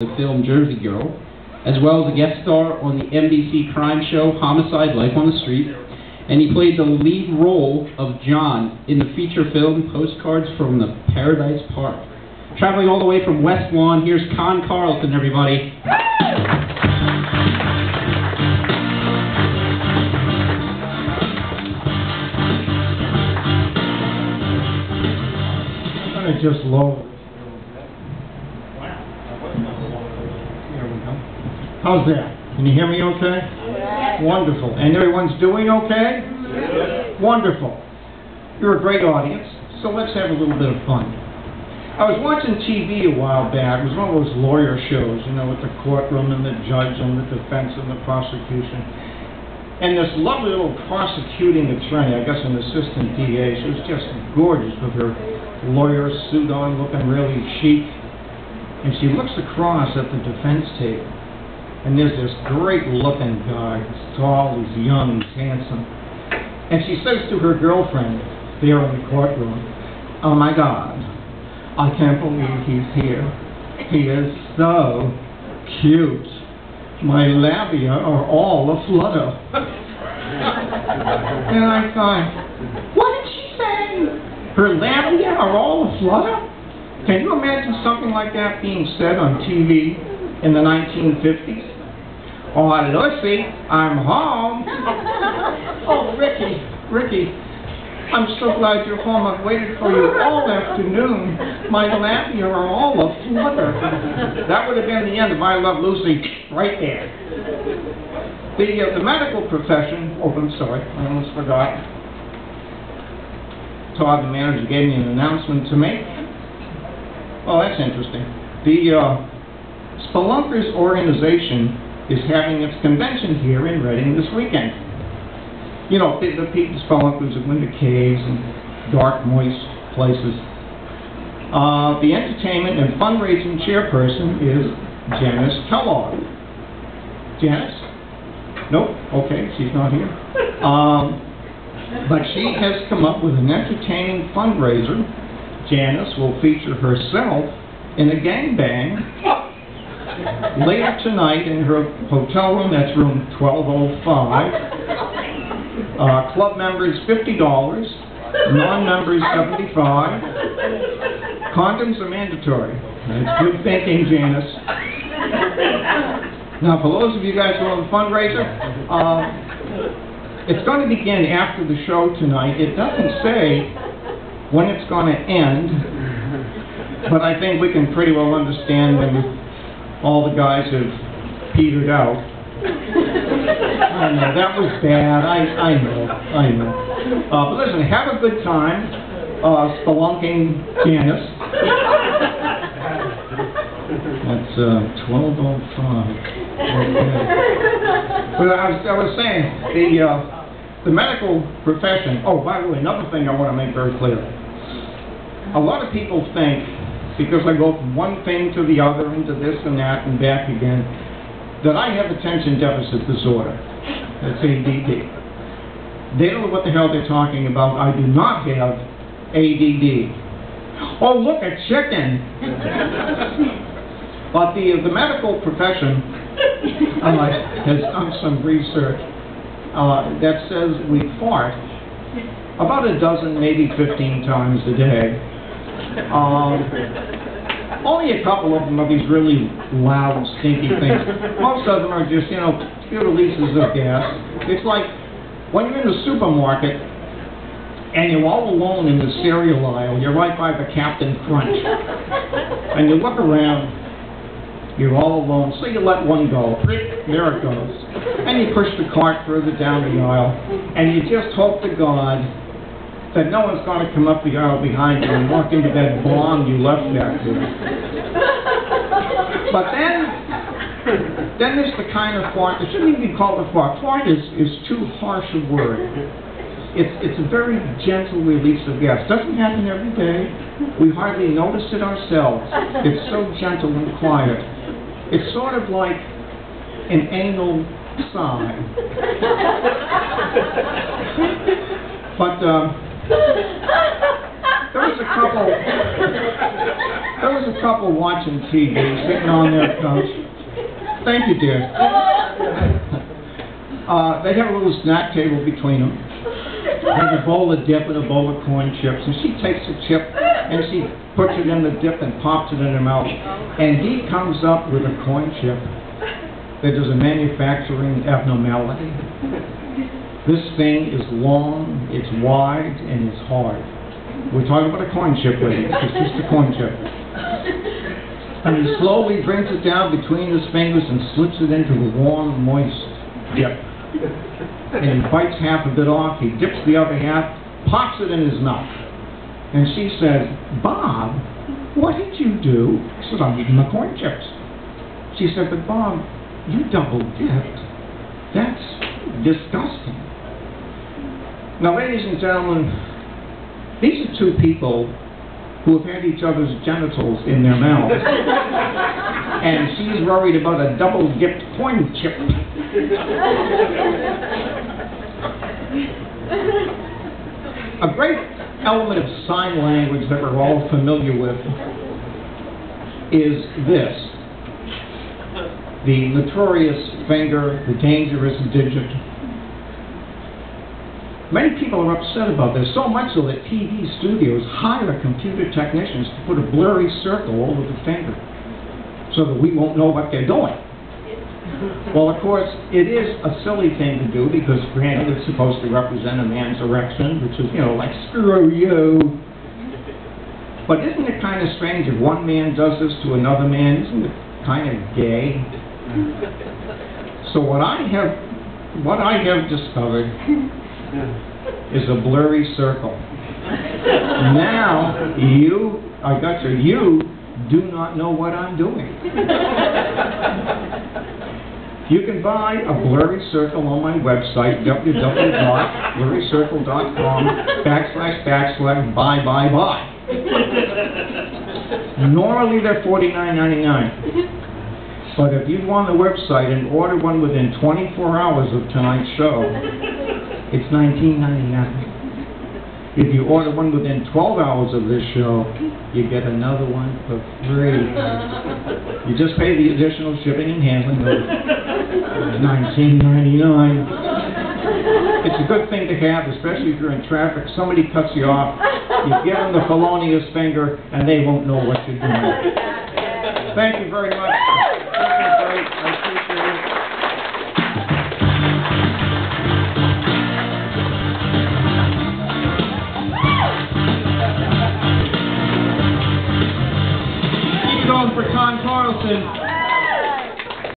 the film Jersey Girl, as well as a guest star on the NBC crime show Homicide: Life on the Street, and he played the lead role of John in the feature film Postcards from the Paradise Park. Traveling all the way from West Lawn, here's Karlson, everybody. I just low. How's that? Can you hear me okay? Yeah. Wonderful. And everyone's doing okay? Yeah. Wonderful. You're a great audience, so let's have a little bit of fun. I was watching TV a while back. It was one of those lawyer shows, you know, with the courtroom and the judge and the defense and the prosecution. And this lovely little prosecuting attorney, I guess an assistant DA, she was just gorgeous with her lawyer suit on, looking really chic. And she looks across at the defense table. And there's this great-looking guy. He's tall, he's young, he's handsome. And she says to her girlfriend there in the courtroom, "Oh my God, I can't believe he's here. He is so cute. My labia are all aflutter." And I thought, what did she say? Her labia are all aflutter? Can you imagine something like that being said on TV in the 1950s? "Oh, Lucy, I'm home." "Oh, Ricky, I'm so glad you're home. I've waited for you all afternoon. My labia are all aflutter." That would have been the end of I Love Lucy right there. The medical profession, oh, I'm sorry, I almost forgot. Todd, the manager, gave me an announcement to make. Oh, that's interesting. The Spelunkers organization is having its convention here in Reading this weekend. You know, the spelunkers who go into caves and dark, moist places. The entertainment and fundraising chairperson is Janice Kellogg. Janice? Nope. Okay, she's not here. But she has come up with an entertaining fundraiser. Janice will feature herself in a gangbang later tonight in her hotel room. That's room 1205. Club members $50, non-members $75. Condoms are mandatory. That's good thinking, Janice. Now, for those of you guys who are on the fundraiser, it's going to begin after the show tonight. It doesn't say when it's going to end, but I think we can pretty well understand when all the guys have petered out. I know, that was bad. I know. But listen, have a good time, spelunking Janice. That's 12:05. Okay. But I was saying, the medical profession, oh, by the way, another thing I want to make very clear. A lot of people think, because I go from one thing to the other, into this and that and back again, that I have attention deficit disorder. That's ADD. They don't know what the hell they're talking about. I do not have ADD. Oh, look, a chicken! But the medical profession has done some research that says we fart about a dozen, maybe 15 times a day. Only a couple of them are these really loud, stinky things. Most of them are just, you know, few releases of gas. It's like when you're in the supermarket and you're all alone in the cereal aisle. You're right by the Captain Crunch. And you look around, you're all alone, so you let one go. There it goes. And you push the cart further down the aisle, and you just hope to God that no one's going to come up the aisle behind you and walk into that bomb you left back there. But then there's the kind of fart that shouldn't even be called a fart. Fart is too harsh a word. It's a very gentle release of gas. Doesn't happen every day. We hardly notice it ourselves. It's so gentle and quiet. It's sort of like an anal sigh. But There was a couple watching TV, sitting on their couch. Thank you, dear. They have a little snack table between them. There's a bowl of dip and a bowl of corn chips, and she takes a chip and she puts it in the dip and pops it in her mouth. And he comes up with a corn chip that is a manufacturing abnormality. This thing is long, it's wide, and it's hard. We're talking about a corn chip, ladies. It's just a corn chip. And he slowly brings it down between his fingers and slips it into the warm, moist dip. And he bites half of it off, he dips the other half, pops it in his mouth. And she says, "Bob, what did you do?" He said, "I'm eating my corn chips." She said, "But Bob, you double dipped. That's disgusting." Now, ladies and gentlemen, these are two people who have had each other's genitals in their mouths. And she's worried about a double-dipped corn chip. A great element of sign language that we're all familiar with is this. The notorious finger, the dangerous digit. Many people are upset about this, so much so that TV studios hire computer technicians to put a blurry circle over the finger so that we won't know what they're doing. Well, of course, it is a silly thing to do because, granted, it's supposed to represent a man's erection, which is, like, screw you. But isn't it kind of strange if one man does this to another man? Isn't it kind of gay? So what I have discovered is a blurry circle. Now, you do not know what I'm doing. You can buy a blurry circle on my website, www.blurrycircle.com//buy. Normally they're $49.99. But if you go on the website and order one within 24 hours of tonight's show, it's $19.99. If you order one within 12 hours of this show, you get another one for free. You just pay the additional shipping and handling of $19.99. It's a good thing to have, especially if you're in traffic. Somebody cuts you off, you give them the felonious finger, and they won't know what you're doing. Thank you very much. This is great. I appreciate it. Going for Karlson.